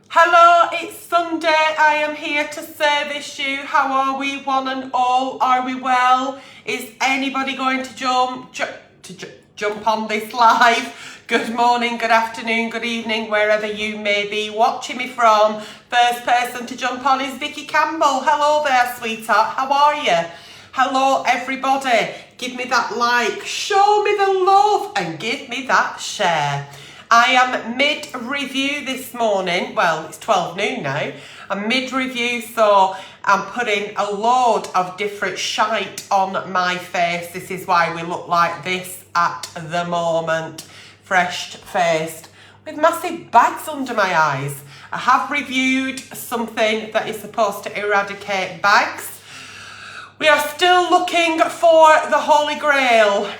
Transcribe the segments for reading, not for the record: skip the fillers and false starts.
Hello, it's Sunday. I am here to service you. How are we, one and all? Are we well? Is anybody going to jump on this live? Good morning, good afternoon, good evening, wherever you may be watching me from. First person to jump on is Vicky Campbell. Hello there, sweetheart. How are you? Hello, everybody. Give me that like, show me the love, and give me that share. I am mid-review this morning. Well, it's 12 noon now. I'm mid-review, so I'm putting a load of different shite on my face. This is why we look like this at the moment. Fresh-faced, with massive bags under my eyes. I have reviewed something that is supposed to eradicate bags. We are still looking for the Holy Grail.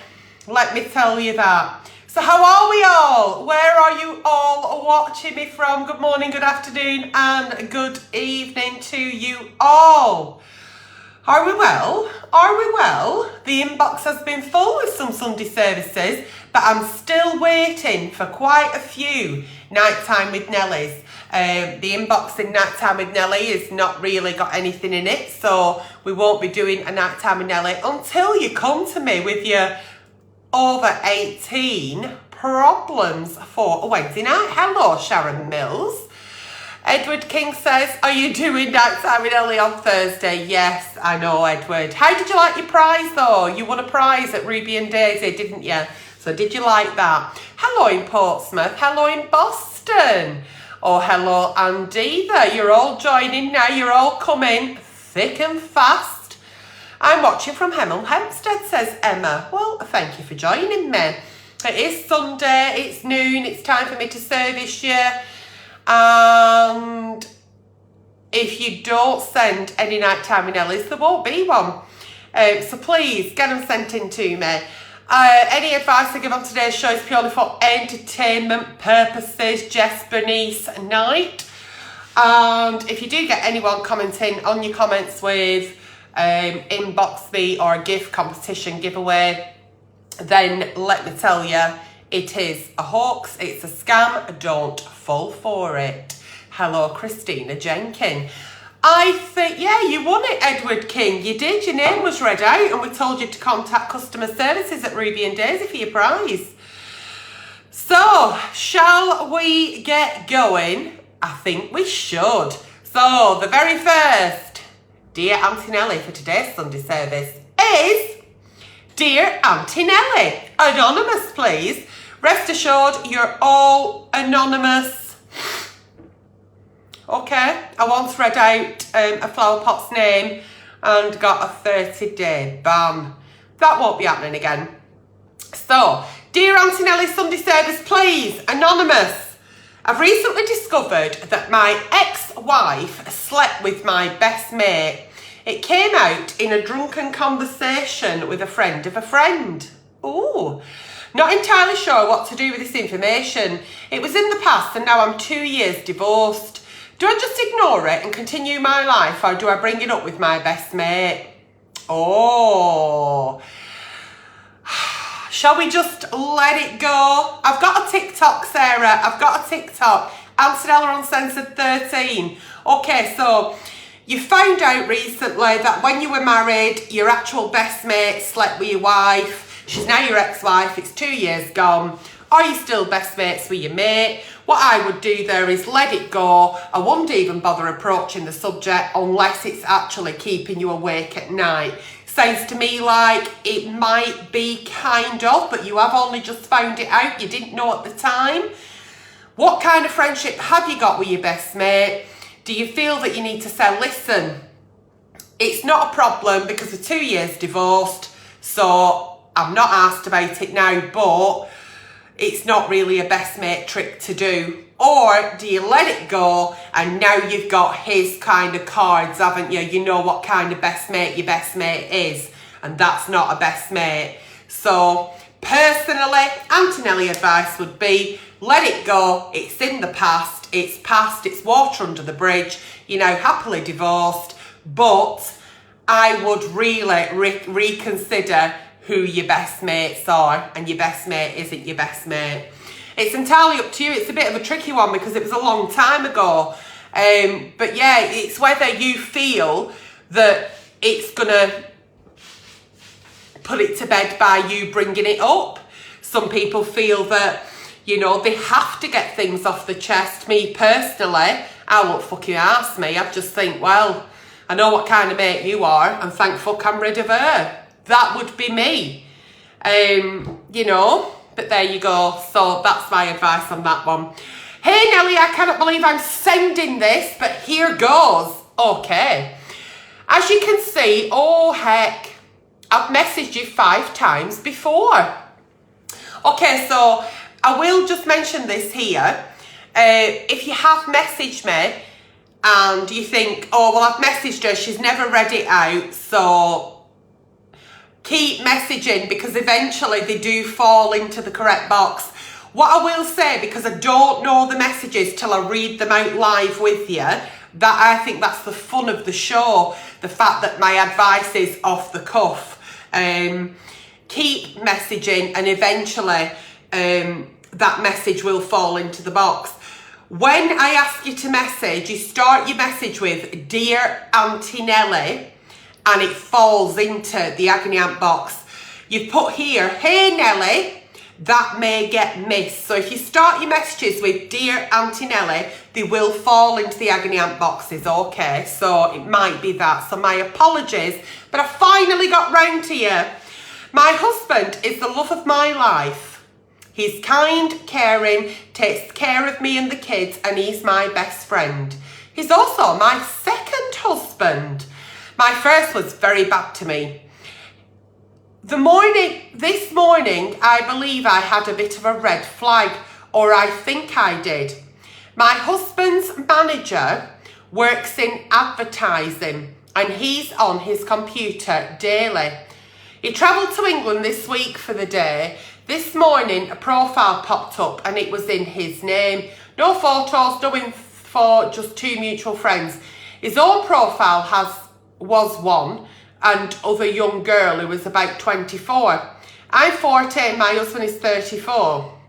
Let me tell you that. So how are we all? Where are you all watching me from? Good morning, good afternoon, and good evening to you all. Are we well? Are we well? The inbox has been full with some Sunday services, but I'm still waiting for quite a few Nighttime with Nellies. The inbox in Nighttime with Nelly has not really got anything in it, so we won't be doing a Nighttime with Nelly until you come to me with your over 18 problems for a Wednesday night. Hello, Sharon Mills. Edward King says, are you doing Nighttime with Ellie on Thursday? Yes, I know, Edward. How did you like your prize, though? You won a prize at Ruby and Daisy, didn't you? So did you like that? Hello in Portsmouth. Hello in Boston. Oh, hello, Andiva. You're all joining now. You're all coming thick and fast. I'm watching from Hemel Hempstead, says Emma. Well, thank you for joining me. It is Sunday, it's noon, it's time for me to service you. And if you don't send any Nighttime with Nellies, there won't be one. So please, get them sent in to me. Any advice I give on today's show is purely for entertainment purposes. Jess Bernice Knight. And if you do get anyone commenting on your comments with inbox me or a gift competition giveaway, then let me tell you, it is a hoax, it's a scam, don't fall for it. Hello, Christina Jenkin. I think, yeah, you won it, Edward King. You did, your name was read out and we told you to contact customer services at Ruby and Daisy for your prize. So, shall we get going? I think we should. So, the very first Dear Aunty Nelly for today's Sunday service is Dear Aunty Nelly. Anonymous, please. Rest assured, you're all anonymous. Okay, I once read out a flower pot's name and got a 30-day ban. That won't be happening again. So, Dear Aunty Nelly Sunday service, please. Anonymous. I've recently discovered that my ex-wife slept with my best mate. It came out in a drunken conversation with a friend of a friend. Ooh. Not entirely sure what to do with this information. It was in the past and now I'm 2 years divorced. Do I just ignore it and continue my life, or do I bring it up with my best mate? Oh. Shall we just let it go? I've got a TikTok, Sarah. I've got a TikTok. Antonella Uncensored 13. Okay, so you found out recently that when you were married, your actual best mate slept with your wife. She's now your ex-wife. It's 2 years gone. Are you still best mates with your mate? What I would do there is let it go. I wouldn't even bother approaching the subject unless it's actually keeping you awake at night. Sounds to me like it might be kind of, but you have only just found it out. You didn't know at the time. What kind of friendship have you got with your best mate? Do you feel that you need to say, listen, it's not a problem because we're 2 years divorced, so I'm not asked about it now, but it's not really a best mate trick to do? Or do you let it go and now you've got his kind of cards, haven't you? You know what kind of best mate your best mate is, and that's not a best mate. So personally, Aunty Nelly advice would be let it go. It's in the past. It's past. It's water under the bridge. You're now happily divorced, but I would really reconsider who your best mates are, and your best mate isn't your best mate. It's entirely up to you. It's a bit of a tricky one because it was a long time ago. But yeah, it's whether you feel that it's gonna put it to bed by you bringing it up. Some people feel that, you know, they have to get things off the chest. Me personally, I won't fucking ask me. I just think, well, I know what kind of mate you are, and thank fuck I'm rid of her. That would be me. You know, but there you go. So that's my advice on that one. Hey Nelly, I cannot believe I'm sending this, but here goes. Okay. As you can see, oh heck, I've messaged you 5 times before. Okay, so I will just mention this here. If you have messaged me and you think, oh, well, I've messaged her, she's never read it out, so keep messaging because eventually they do fall into the correct box. What I will say, because I don't know the messages till I read them out live with you, that I think that's the fun of the show, the fact that my advice is off the cuff. Keep messaging and eventually that message will fall into the box. When I ask you to message, you start your message with Dear Aunty Nelly and it falls into the agony aunt box. You put here, Hey Nelly, that may get missed. So if you start your messages with Dear Aunty Nelly, they will fall into the agony aunt boxes, okay? So it might be that. So my apologies, but I finally got round to you. My husband is the love of my life. He's kind, caring, takes care of me and the kids, and he's my best friend. He's also my second husband. My first was very bad to me. This morning, I believe I had a bit of a red flag, or I think I did. My husband's manager works in advertising, and he's on his computer daily. He travelled to England this week for the day. This morning, a profile popped up and it was in his name. No photos, no info, just 2 mutual friends. His own profile was one and other young girl who was about 24. I'm 40, my husband is 34.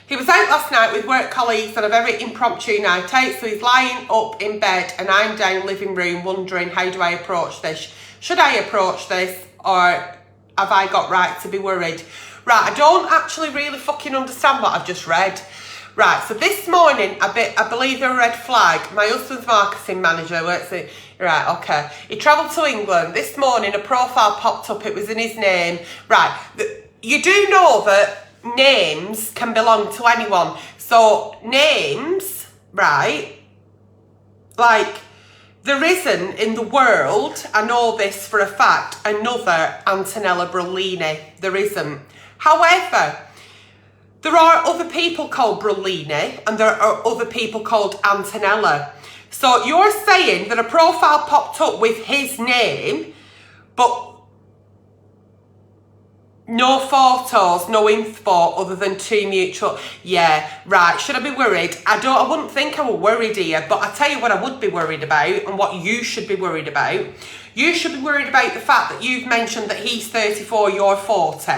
He was out last night with work colleagues on a very impromptu night out, so he's lying up in bed and I'm down living room wondering, how do I approach this? Should I approach this, or have I got right to be worried? Right, I don't actually really fucking understand what I've just read. Right, so this morning, I believe a red flag. My husband's marketing manager works in... Right, okay. He travelled to England. This morning, a profile popped up. It was in his name. Right, you do know that names can belong to anyone. So, names, right, like... There isn't in the world, I know this for a fact, another Antonella Brolini. There isn't. However, there are other people called Brolini and there are other people called Antonella. So you're saying that a profile popped up with his name, but no photos, no info other than 2 mutual. Yeah, right. Should I be worried? I wouldn't think I were worried here, but I tell you what I would be worried about and what you should be worried about. You should be worried about the fact that you've mentioned that he's 34, you're 40.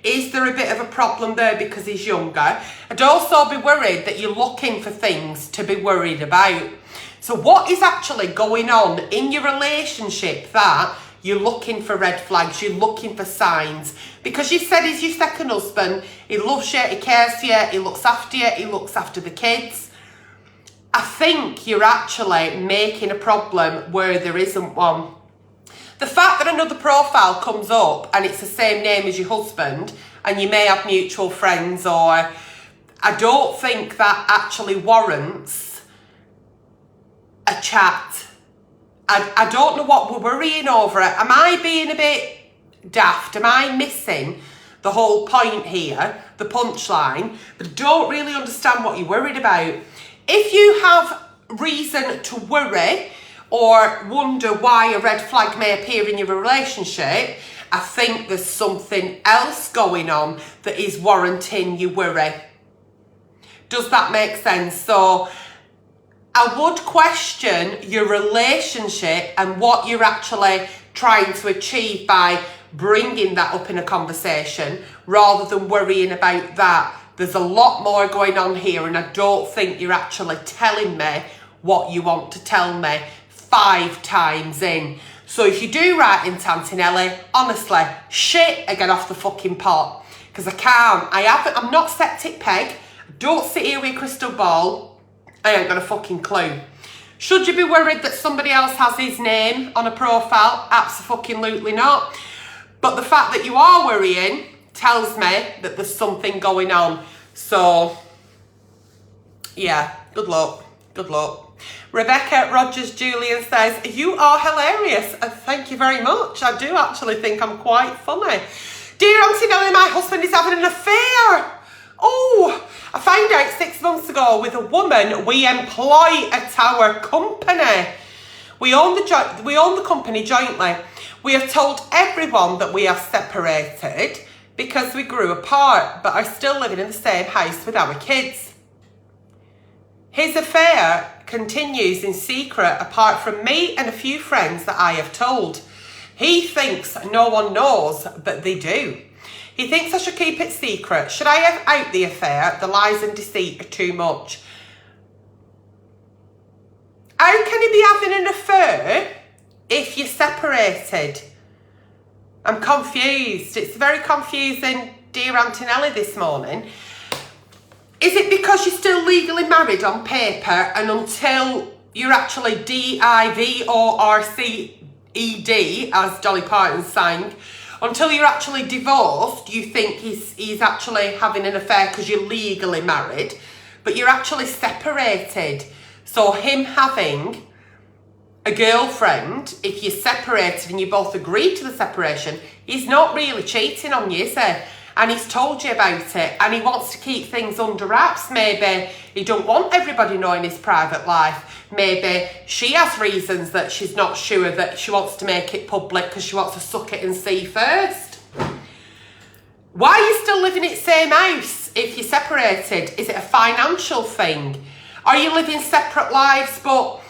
Is there a bit of a problem there because he's younger? I'd also be worried that you're looking for things to be worried about. So what is actually going on in your relationship that you're looking for red flags, you're looking for signs? Because you said he's your second husband, he loves you, he cares for you, he looks after you, he looks after the kids. I think you're actually making a problem where there isn't one. The fact that another profile comes up and it's the same name as your husband and you may have mutual friends, or I don't think that actually warrants a chat. I don't know what we're worrying over. Am I being a bit daft? Am I missing the whole point here, the punchline? But I don't really understand what you're worried about. If you have reason to worry or wonder why a red flag may appear in your relationship, I think there's something else going on that is warranting you worry. Does that make sense? So I would question your relationship and what you're actually trying to achieve by bringing that up in a conversation rather than worrying about that. There's a lot more going on here, and I don't think you're actually telling me what you want to tell me 5 times in. So if you do write into Aunty Nelly, honestly, shit, I get off the fucking pot. Because I can't. I'm not septic peg. Don't sit here with a crystal ball. I ain't got a fucking clue. Should you be worried that somebody else has his name on a profile? Absolutely not. But the fact that you are worrying tells me that there's something going on. So, yeah, good luck. Good luck. Rebecca Rogers Julian says, you are hilarious. Thank you very much. I do actually think I'm quite funny. Dear Aunty Nelly, my husband is having an affair. Oh, I found out 6 months ago with a woman we employ at our company. We own the company jointly. We have told everyone that we have separated because we grew apart, but are still living in the same house with our kids. His affair continues in secret apart from me and a few friends that I have told. He thinks no one knows, but they do. He thinks I should keep it secret. Should I have out the affair? The lies and deceit are too much. How can he be having an affair if you're separated? I'm confused. It's very confusing, dear Aunty Nelly, this morning. Is it because you're still legally married on paper, and until you're actually D-I-V-O-R-C-E-D, as Dolly Parton sang, until you're actually divorced, you think he's actually having an affair because you're legally married, but you're actually separated. So him having a girlfriend, if you're separated and you both agree to the separation, he's not really cheating on you, is he? And he's told you about it, and he wants to keep things under wraps. Maybe he don't want everybody knowing his private life. Maybe she has reasons that she's not sure that she wants to make it public because she wants to suck it and see first. Why are you still living in the same house if you're separated? Is it a financial thing? Are you living separate lives, are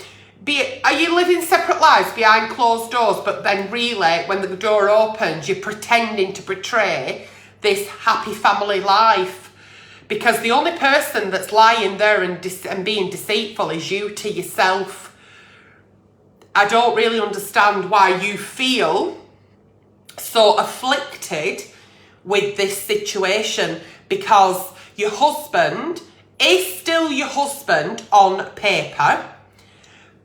you living separate lives behind closed doors, but then really, when the door opens, you're pretending to portray this happy family life? Because the only person that's lying there and being deceitful is you to yourself. I don't really understand why you feel so afflicted with this situation, because your husband is still your husband on paper,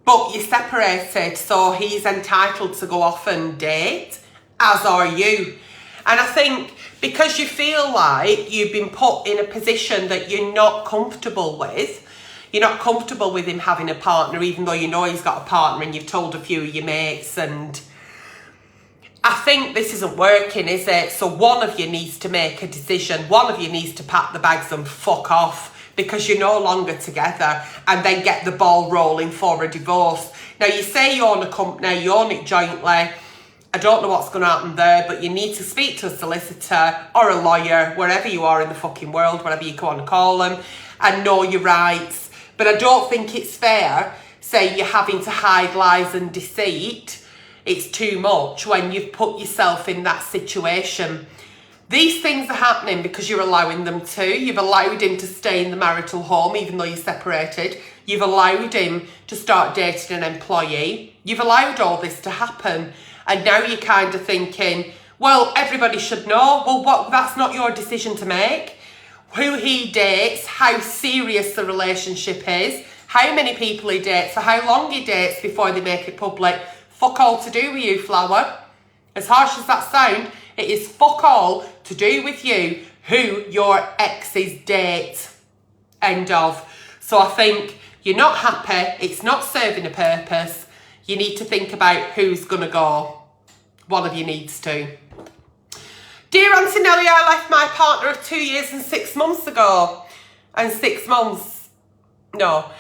but you're separated, so he's entitled to go off and date, as are you. And I think because you feel like you've been put in a position that you're not comfortable with, you're not comfortable with him having a partner, even though you know he's got a partner and you've told a few of your mates, and I think this isn't working, is it? So one of you needs to make a decision. One of you needs to pack the bags and fuck off, because you're no longer together, and then get the ball rolling for a divorce. Now, you say you own a company, you own it jointly. I don't know what's going to happen there, but you need to speak to a solicitor or a lawyer, wherever you are in the fucking world, whatever you want to call them, and know your rights. But I don't think it's fair, say you're having to hide lies and deceit. It's too much when you've put yourself in that situation. These things are happening because you're allowing them to. You've allowed him to stay in the marital home even though you're separated. You've allowed him to start dating an employee. You've allowed all this to happen. And now you're kind of thinking, well, everybody should know. Well, that's not your decision to make. Who he dates, how serious the relationship is, how many people he dates, for how long he dates before they make it public. Fuck all to do with you, flower. As harsh as that sounds, it is fuck all to do with you who your exes date. End of. So I think you're not happy. It's not serving a purpose. You need to think about who's going to go. One of you needs to. Dear Aunty Nelly, I left my partner of 2 years and 6 months ago. And 6 months... No.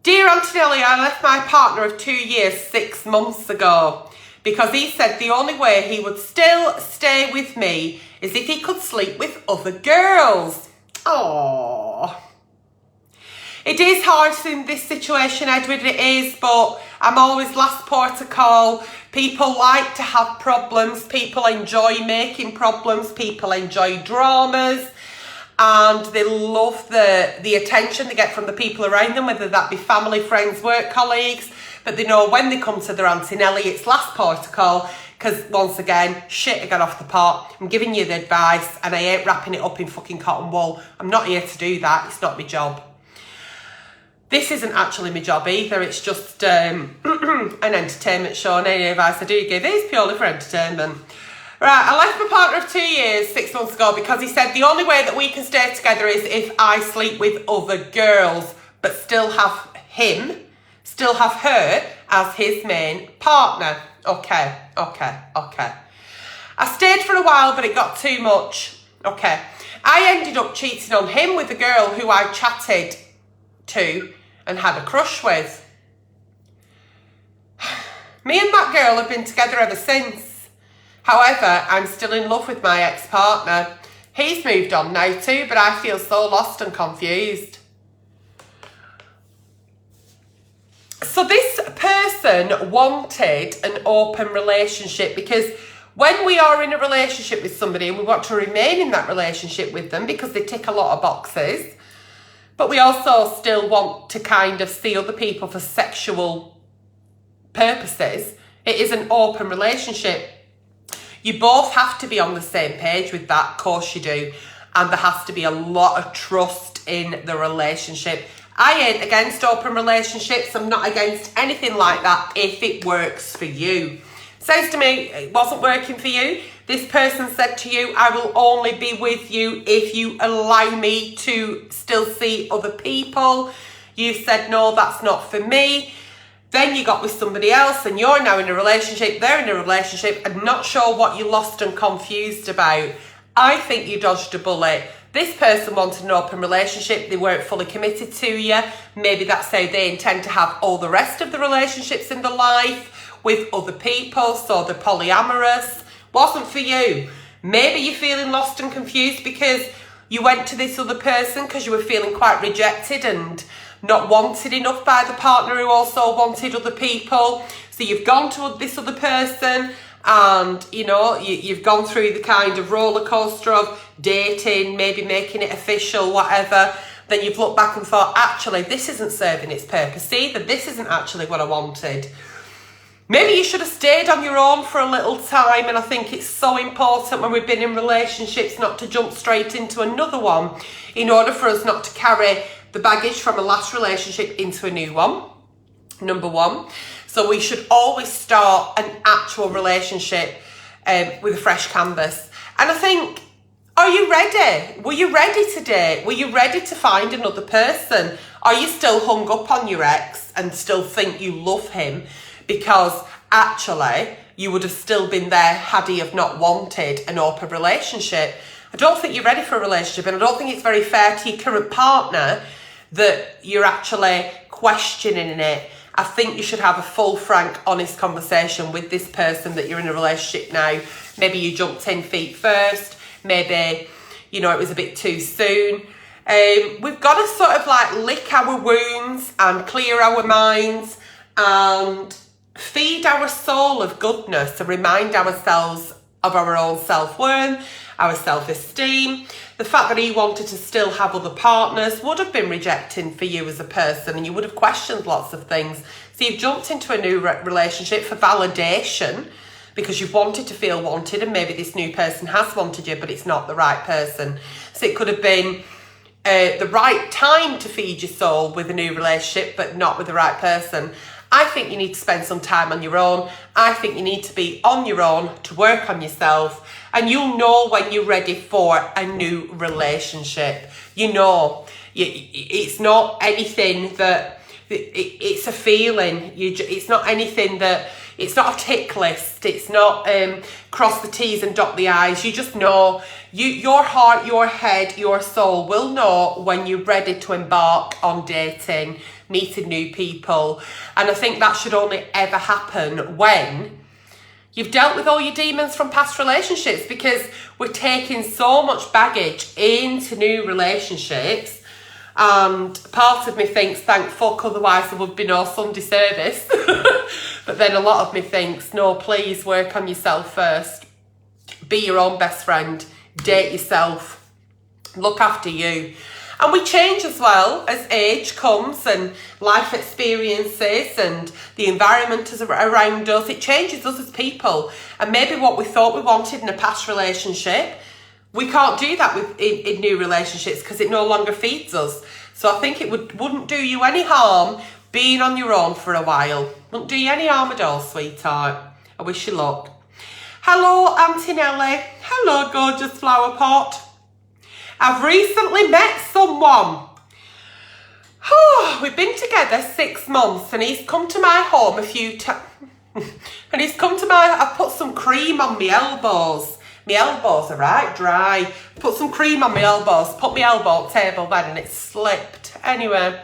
Dear Aunty Nelly, I left my partner of 2 years 6 months ago, because he said the only way he would still stay with me is if he could sleep with other girls. Aww. It is hard in this situation, Edward, it is, but I'm always last port of call. People like to have problems. People enjoy making problems. People enjoy dramas. and they love the attention they get from the people around them, whether that be family, friends, work colleagues. But they know when they come to their Aunty Nelly, it's last protocol, because once again, shit, I got off the pot. I'm giving you the advice and I ain't wrapping it up in fucking cotton wool. I'm not here to do that. It's not my job. This isn't actually my job either. It's just an entertainment show, and any advice I do give is purely for entertainment. Right, I left my partner of 2 years 6 months ago because he said the only way that we can stay together is if I sleep with other girls, but still have her as his main partner. Okay. I stayed for a while, but it got too much. Okay. I ended up cheating on him with a girl who I chatted to and had a crush with. Me and that girl have been together ever since. However, I'm still in love with my ex-partner. He's moved on now too, but I feel so lost and confused. So this person wanted an open relationship, because when we are in a relationship with somebody and we want to remain in that relationship with them because they tick a lot of boxes, but we also still want to kind of see other people for sexual purposes, it is an open relationship. You both have to be on the same page with that, of course you do. And there has to be a lot of trust in the relationship. I ain't against open relationships. I'm not against anything like that if it works for you. Says to me, it wasn't working for you. This person said to you, I will only be with you if you allow me to still see other people. You said, no, that's not for me. Then you got with somebody else and you're now in a relationship, they're in a relationship and not sure what you're lost and confused about. I think you dodged a bullet. This person wanted an open relationship. They weren't fully committed to you. Maybe that's how they intend to have all the rest of the relationships in their life with other people, so they're polyamorous. Wasn't for you. Maybe you're feeling lost and confused because you went to this other person because you were feeling quite rejected and not wanted enough by the partner who also wanted other people. So you've gone to this other person and, you know, you've gone through the kind of roller coaster of dating, maybe making it official, whatever. Then you've looked back and thought, actually, this isn't serving its purpose either. This isn't actually what I wanted. Maybe you should have stayed on your own for a little time, and I think it's so important when we've been in relationships not to jump straight into another one in order for us not to carry the baggage from a last relationship into a new one, number one. So we should always start an actual relationship with a fresh canvas. And I think, are you ready? Were you ready to date? Were you ready to find another person? Are you still hung up on your ex and still think you love him? Because actually, you would have still been there had he have not wanted an open relationship. I don't think you're ready for a relationship, and I don't think it's very fair to your current partner that you're actually questioning it. I think you should have a full, frank, honest conversation with this person that you're in a relationship now. Maybe you jumped 10 feet first. Maybe, you know, it was a bit too soon. We've got to sort of like lick our wounds and clear our minds and feed our soul of goodness and remind ourselves of our own self-worth, our self-esteem. The fact that he wanted to still have other partners would have been rejecting for you as a person, and you would have questioned lots of things. So you've jumped into a new relationship for validation because you've wanted to feel wanted, and maybe this new person has wanted you, but it's not the right person. So it could have been the right time to feed your soul with a new relationship, but not with the right person. I think you need to spend some time on your own. I think you need to be on your own to work on yourself. And you'll know when you're ready for a new relationship. You know, it's not anything that, it's a feeling. It's not anything that, it's not a tick list. It's not cross the T's and dot the I's. You just know, your heart, your head, your soul will know when you're ready to embark on dating, meeting new people. And I think that should only ever happen when you've dealt with all your demons from past relationships, because we're taking so much baggage into new relationships. And part of me thinks, thank fuck, otherwise there would be no Sunday service. But then a lot of me thinks, no, please work on yourself first. Be your own best friend. Date yourself. look after you. And we change as well as age comes and life experiences and the environment is around us. It changes us as people. And maybe what we thought we wanted in a past relationship, we can't do that in new relationships because it no longer feeds us. So I think it wouldn't do you any harm being on your own for a while. Wouldn't do you any harm at all, sweetheart. I wish you luck. Hello, Aunty Nelly. Hello, gorgeous flower pot. I've recently met someone. We've been together 6 months and he's come to my home a few times. And he's come to I've put some cream on my elbows. My elbows are right dry. Put some cream on my elbows. Put my elbow on the table then and it slipped. Anyway.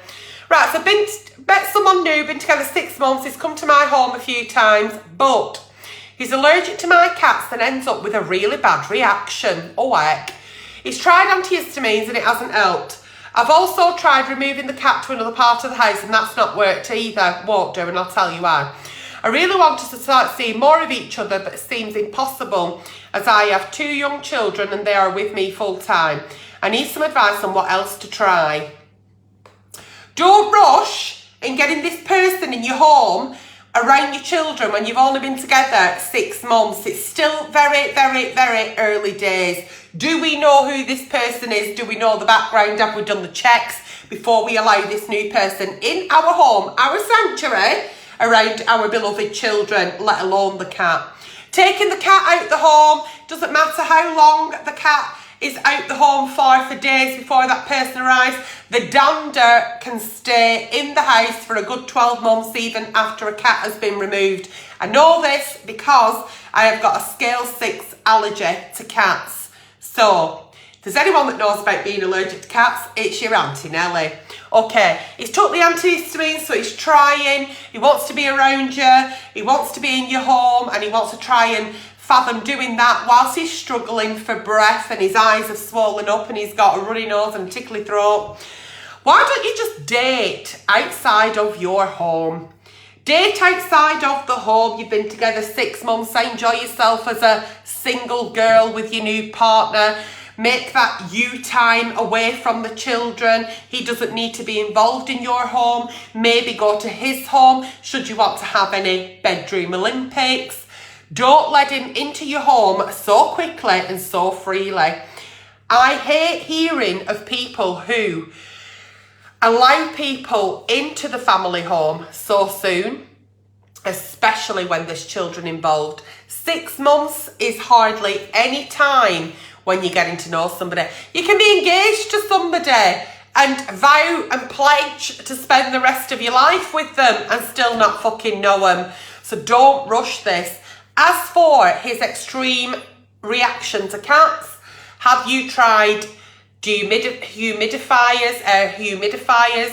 Right, so met someone new, been together 6 months. He's come to my home a few times, but he's allergic to my cats and ends up with a really bad reaction. Oh, heck. He's tried antihistamines and it hasn't helped. I've also tried removing the cat to another part of the house and that's not worked either. Won't do, and I'll tell you why. I really want us to start seeing more of each other, but it seems impossible as I have 2 young children and they are with me full time. I need some advice on what else to try. Don't rush in getting this person in your home around your children when you've only been together 6 months. It's still very, very, very early days. Do we know who this person is? Do we know the background? Have we done the checks before we allow this new person in our home, our sanctuary, around our beloved children, let alone the cat? Taking the cat out the home, doesn't matter how long the cat is out the home for days before that person arrives. The dander can stay in the house for a good 12 months even after a cat has been removed. I know this because I have got a scale 6 allergy to cats. So, if there's anyone that knows about being allergic to cats, it's your Aunty Nelly. Okay, he's took the antihistamine, so he's trying. He wants to be around you. He wants to be in your home and he wants to try and fathom doing that whilst he's struggling for breath and his eyes have swollen up and he's got a runny nose and a tickly throat. Why don't you just date outside of your home? Date outside of the home. You've been together 6 months. Enjoy yourself as a single girl with your new partner. Make that you time away from the children. He doesn't need to be involved in your home. Maybe go to his home should you want to have any bedroom Olympics. Don't let him into your home so quickly and so freely. I hate hearing of people who allow people into the family home so soon, especially when there's children involved. 6 months is hardly any time when you're getting to know somebody. You can be engaged to somebody and vow and pledge to spend the rest of your life with them and still not fucking know them. So don't rush this. As for his extreme reaction to cats, have you tried humidifiers?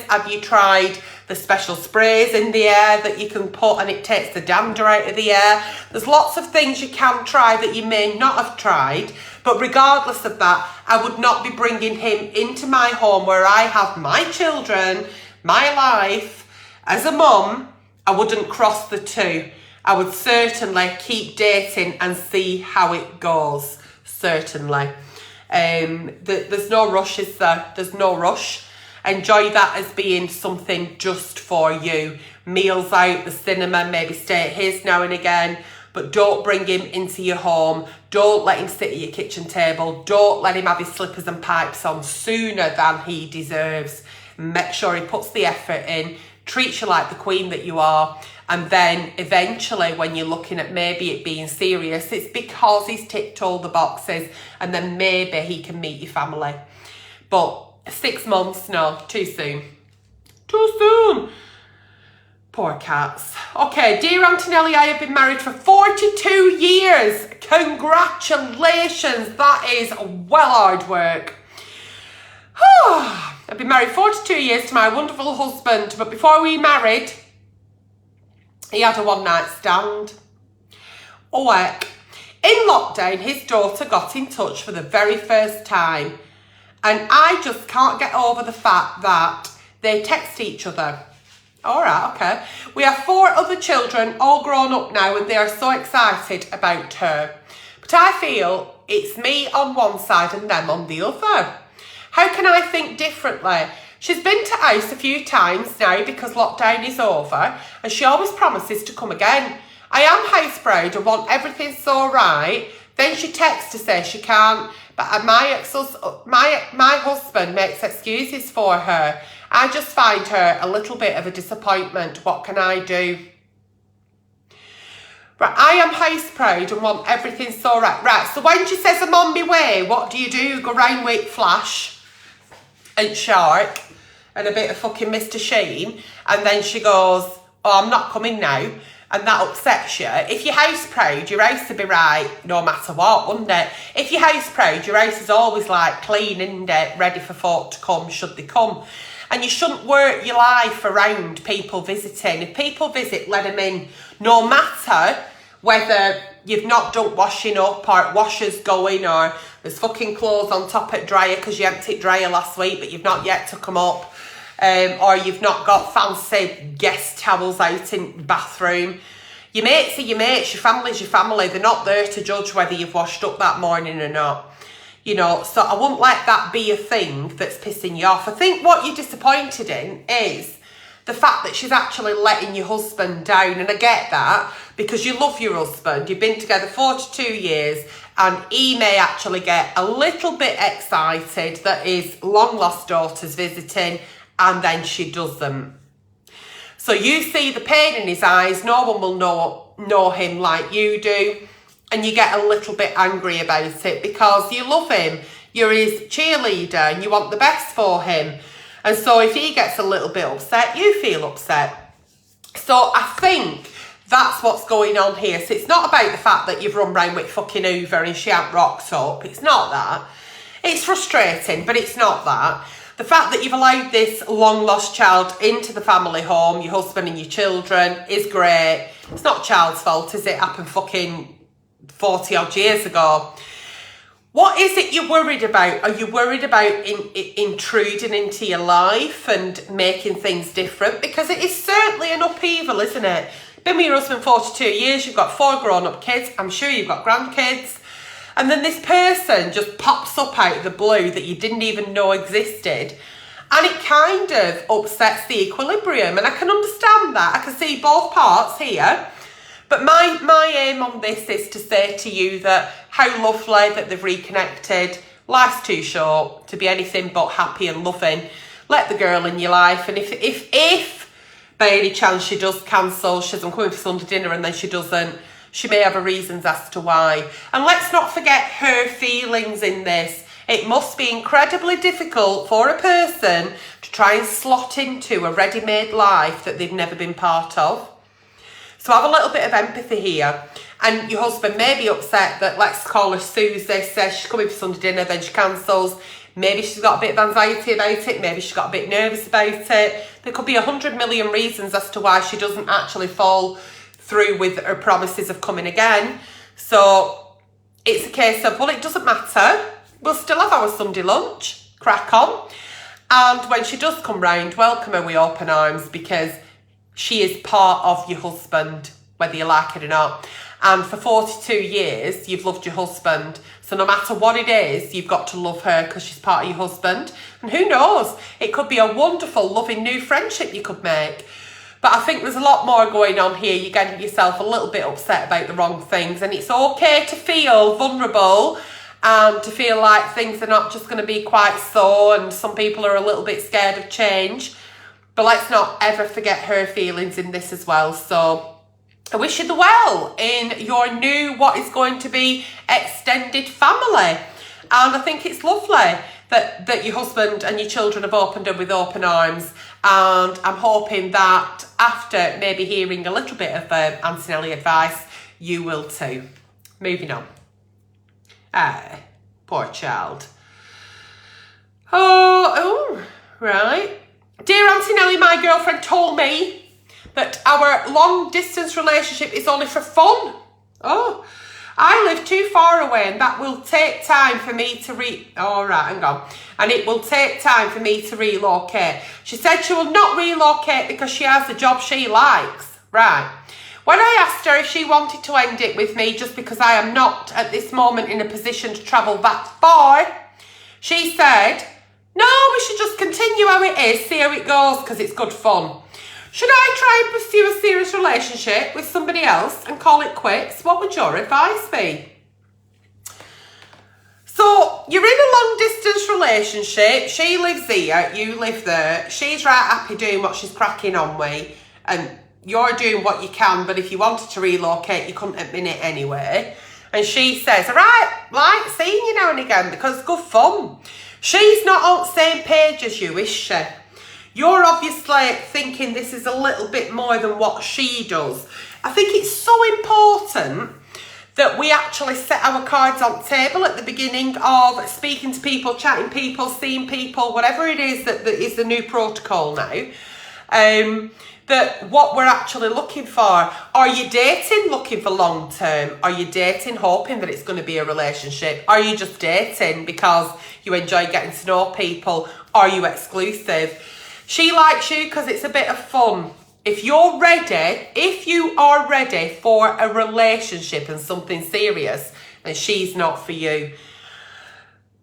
Have you tried the special sprays in the air that you can put and it takes the dander out of the air? There's lots of things you can try that you may not have tried, but regardless of that, I would not be bringing him into my home where I have my children, my life. As a mum, I wouldn't cross the two. I would certainly keep dating and see how it goes. Certainly. There's no rush, is there? There's no rush. Enjoy that as being something just for you. Meals out, the cinema, maybe stay at his now and again. But don't bring him into your home. Don't let him sit at your kitchen table. Don't let him have his slippers and pipes on sooner than he deserves. Make sure he puts the effort in, treats you like the queen that you are. And then eventually when you're looking at maybe it being serious, it's because he's ticked all the boxes and then maybe he can meet your family. But 6 months, no, too soon. Too soon. Poor cats. Okay, dear Aunty Nelly, I have been married for 42 years. Congratulations, that is well hard work. I've been married 42 years to my wonderful husband, but before we married, he had a one-night stand. Oh, heck. In lockdown, his daughter got in touch for the very first time. And I just can't get over the fact that they text each other. All right, okay. We have 4 other children, all grown up now, and they are so excited about her. But I feel it's me on one side and them on the other. How can I think differently? She's been to house a few times now because lockdown is over, and she always promises to come again. I am house proud and want everything so right. Then she texts to say she can't, but my husband makes excuses for her. I just find her a little bit of a disappointment. What can I do? Right, I am house proud and want everything so right. Right, so when she says I'm on my way, what do? Go round with Flash and Shark and a bit of fucking Mr. Sheen, and then she goes, oh, I'm not coming now, and that upsets you. If you're house proud, your house will be right no matter what, wouldn't it? If you're house proud, your house is always like clean, isn't it? Ready for folk to come should they come. And you shouldn't work your life around people visiting. If people visit, let them in. No matter whether you've not done washing up or washers going or there's fucking clothes on top at dryer because you emptied dryer last week but you've not yet took them up, or you've not got fancy guest towels out in the bathroom. Your mates are your mates, your family's your family. They're not there to judge whether you've washed up that morning or not. You know, so I wouldn't let that be a thing that's pissing you off. I think what you're disappointed in is the fact that she's actually letting your husband down. And I get that because you love your husband. You've been together 42 years and he may actually get a little bit excited that his long lost daughter's visiting and then she doesn't. So you see the pain in his eyes. No one will know him like you do. And you get a little bit angry about it because you love him. You're his cheerleader and you want the best for him. And so if he gets a little bit upset, you feel upset. So I think that's what's going on here. So it's not about the fact that you've run round with fucking Hoover and she ain't rocked up. It's not that. It's frustrating, but it's not that. The fact that you've allowed this long lost child into the family home, your husband and your children, is great. It's not child's fault, is it? It happened fucking 40 odd years ago. What is it you're worried about? Are you worried about intruding into your life and making things different? Because it is certainly an upheaval, isn't it? Been with your husband 42 years, you've got 4 grown-up kids, I'm sure you've got grandkids, and then this person just pops up out of the blue that you didn't even know existed, and it kind of upsets the equilibrium, and I can understand that. I can see both parts here. But my aim on this is to say to you that how lovely that they've reconnected. Life's too short to be anything but happy and loving. Let the girl in your life, and if by any chance she does cancel, she says I'm coming for Sunday dinner and then she doesn't, she may have her reasons as to why. And let's not forget her feelings in this. It must be incredibly difficult for a person to try and slot into a ready-made life that they've never been part of. So have a little bit of empathy here. And your husband may be upset that, let's call her Susie, says she's coming for Sunday dinner, then she cancels. Maybe she's got a bit of anxiety about it. Maybe she's got a bit nervous about it. There could be 100 million reasons as to why she doesn't actually fall through with her promises of coming again. So it's a case of, well, it doesn't matter. We'll still have our Sunday lunch. Crack on. And when she does come round, welcome her with open arms because she is part of your husband, whether you like it or not. And for 42 years, you've loved your husband. So no matter what it is, you've got to love her because she's part of your husband. And who knows, it could be a wonderful, loving new friendship you could make. But I think there's a lot more going on here. You're getting yourself a little bit upset about the wrong things. And it's okay to feel vulnerable and to feel like things are not just going to be quite so. And some people are a little bit scared of change. But let's not ever forget her feelings in this as well. So I wish you the well in your new, what is going to be extended family. And I think it's lovely that your husband and your children have opened up with open arms. And I'm hoping that after maybe hearing a little bit of Aunty Nelly advice, you will too. Moving on. Poor child. Oh, right. Dear Aunty Nelly, my girlfriend told me that our long distance relationship is only for fun. Oh, I live too far away and that will take time for me to and it will take time for me to relocate. She said she will not relocate because she has a job she likes. Right. When I asked her if she wanted to end it with me just because I am not at this moment in a position to travel that far, she said No, we should just continue how it is, see how it goes, because it's good fun. Should I try and pursue a serious relationship with somebody else and call it quits? What would your advice be? So, you're in a long distance relationship. She lives here, you live there. She's right happy doing what she's cracking on with, and you're doing what you can, but if you wanted to relocate, you couldn't at minute anyway. And she says, all right, like seeing you now and again because it's good fun. She's not on the same page as you, is she? You're obviously thinking this is a little bit more than what she does. I think it's so important that we actually set our cards on the table at the beginning of speaking to people, chatting people, seeing people, whatever it is that is the new protocol now. That what we're actually looking for. Are you dating looking for long term? Are you dating hoping that it's going to be a relationship? Are you just dating because you enjoy getting to know people? Are you exclusive? She likes you because it's a bit of fun. If you are ready for a relationship and something serious, then she's not for you.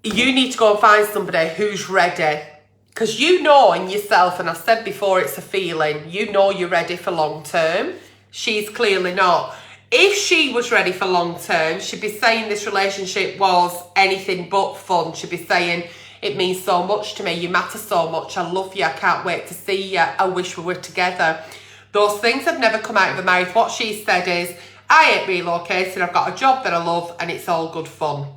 You need to go and find somebody who's ready. Because you know in yourself, and I've said before, it's a feeling. You know you're ready for long term. She's clearly not. If she was ready for long term, she'd be saying this relationship was anything but fun. She'd be saying, it means so much to me. You matter so much. I love you. I can't wait to see you. I wish we were together. Those things have never come out of her mouth. What she said is, I ain't relocating. I've got a job that I love and it's all good fun.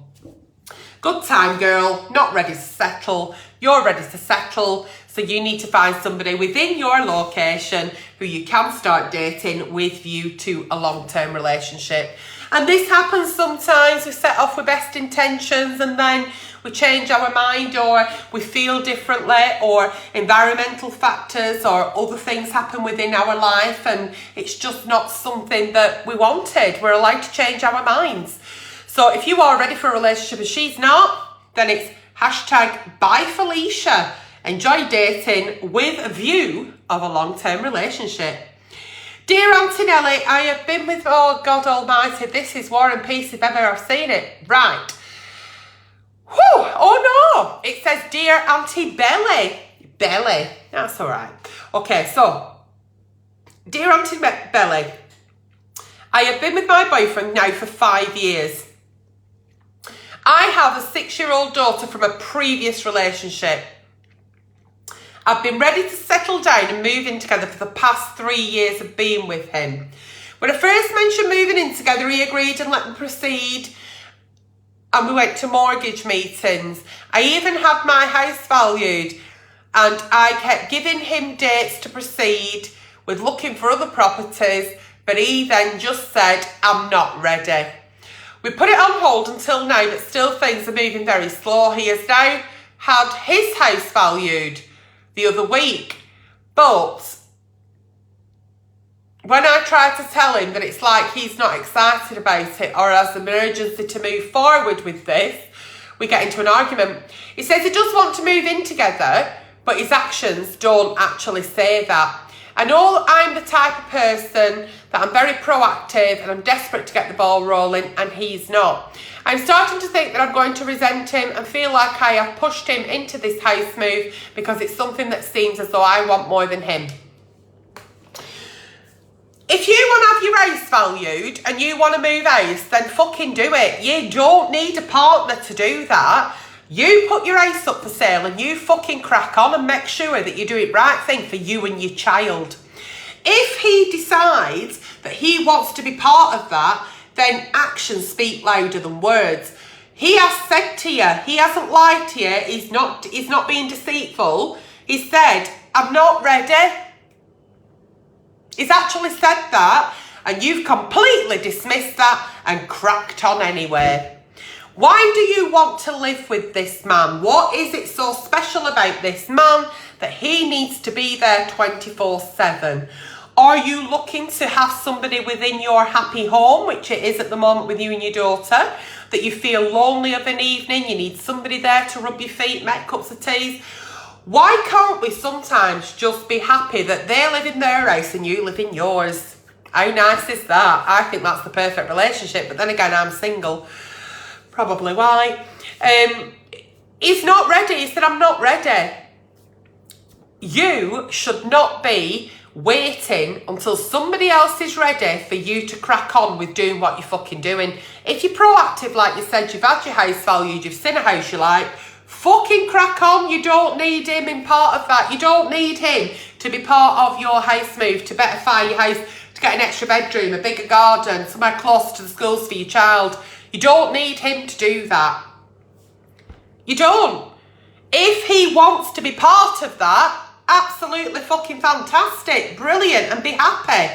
Good time, girl. Not ready to settle. You're ready to settle. So you need to find somebody within your location who you can start dating with you to a long-term relationship. And this happens sometimes. We set off with best intentions and then we change our mind, or we feel differently, or environmental factors or other things happen within our life and it's just not something that we wanted. We're allowed to change our minds. So if you are ready for a relationship and she's not, then it's hashtag bye Felicia. Enjoy dating with a view of a long-term relationship. Dear Aunty Nelly, I have been with, oh God Almighty, this is War and Peace if ever I've seen it. Right. Whew, oh no, it says Dear Aunty Belly. Belly, that's all right. Okay, so, Dear Aunty Belly, I have been with my boyfriend now for 5 years. I have a 6-year-old daughter from a previous relationship. I've been ready to settle down and move in together for the past 3 years of being with him. When I first mentioned moving in together, he agreed and let me proceed. And we went to mortgage meetings. I even had my house valued. And I kept giving him dates to proceed with looking for other properties. But he then just said, I'm not ready. We put it on hold until now, but still things are moving very slow. He has now had his house valued the other week. But when I try to tell him that it's like he's not excited about it or has an urgency to move forward with this, we get into an argument. He says he does want to move in together, but his actions don't actually say that. I know I'm the type of person that I'm very proactive and I'm desperate to get the ball rolling, and he's not. I'm starting to think that I'm going to resent him and feel like I have pushed him into this house move because it's something that seems as though I want more than him. If you want to have your house valued and you want to move house, then fucking do it. You don't need a partner to do that. You put your house up for sale and you fucking crack on and make sure that you do it right thing for you and your child. If he decides that he wants to be part of that, then actions speak louder than words. He has said to you, he hasn't lied to you, he's not being deceitful. He said, I'm not ready. He's actually said that, and you've completely dismissed that and cracked on anyway. Why do you want to live with this man? What is it so special about this man that he needs to be there 24/7? Are you looking to have somebody within your happy home, which it is at the moment with you and your daughter, that you feel lonely of an evening, you need somebody there to rub your feet, make cups of tea? Why can't we sometimes just be happy that they live in their house and you live in yours? How nice is that? I think that's the perfect relationship, but then again, I'm single. Probably why. He's not ready. He said, I'm not ready. You should not be waiting until somebody else is ready for you to crack on with doing what you're fucking doing. If you're proactive, like you said, you've had your house valued, you've seen a house you like, fucking crack on. You don't need him in part of that. You don't need him to be part of your house move, to betterfy your house, to get an extra bedroom, a bigger garden, somewhere close to the schools for your child. You don't need him to do that. You don't. If he wants to be part of that, absolutely fucking fantastic, brilliant, and be happy.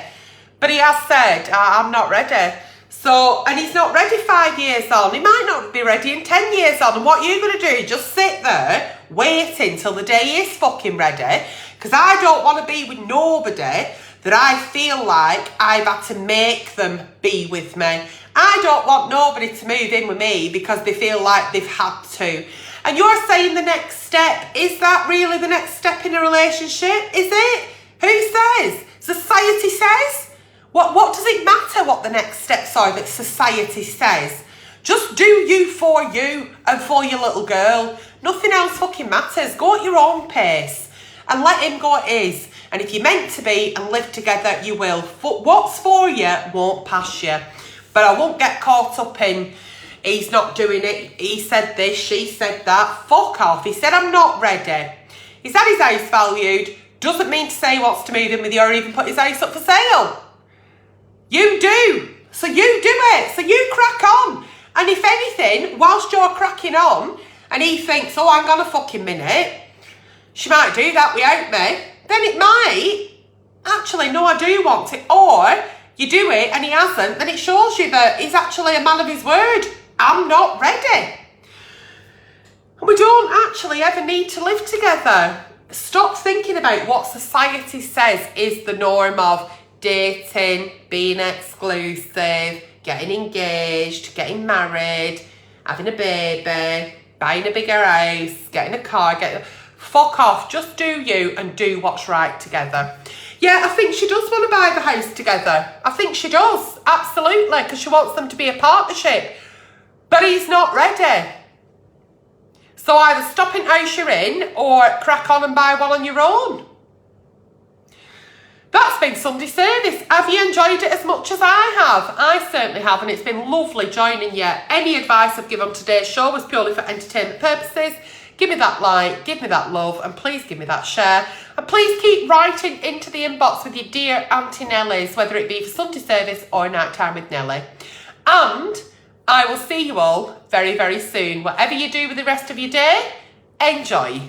But he has said, I'm not ready. So, and he's not ready 5 years on. He might not be ready in 10 years on. And what you're going to do is just sit there waiting till the day he is fucking ready. Because I don't want to be with nobody that I feel like I've had to make them be with me. I don't want nobody to move in with me because they feel like they've had to. And you're saying the next step. Is that really the next step in a relationship? Is it? Who says? Society says? What does it matter what the next steps are that society says? Just do you for you and for your little girl. Nothing else fucking matters. Go at your own pace and let him go at his. And if you're meant to be and live together, you will. What's for you won't pass you. But I won't get caught up in he's not doing it. He said this, she said that. Fuck off. He said, I'm not ready. He's had his house valued. Doesn't mean to say he wants to move in with you or even put his house up for sale. You do. So you do it. So you crack on. And if anything, whilst you're cracking on and he thinks, oh, hang on a fucking minute, she might do that without me, then it might. Actually, no, I do want it. Or you do it and he hasn't, then it shows you that he's actually a man of his word. I'm not ready. And we don't actually ever need to live together. Stop thinking about what society says is the norm of dating, being exclusive, getting engaged, getting married, having a baby, buying a bigger house, getting a car, fuck off. Just do you and do what's right together. Yeah, I think she does want to buy the house together. I think she does, absolutely, because she wants them to be a partnership. But he's not ready. So either stop in house you're in or crack on and buy one on your own. That's been Sunday service. Have you enjoyed it as much as I have? I certainly have, and it's been lovely joining you. Any advice I've given on today's show was purely for entertainment purposes. Give me that like, give me that love, and please give me that share. And please keep writing into the inbox with your dear Aunty Nellies, whether it be for Sunday service or night time with Nelly. And I will see you all very, very soon. Whatever you do with the rest of your day, enjoy.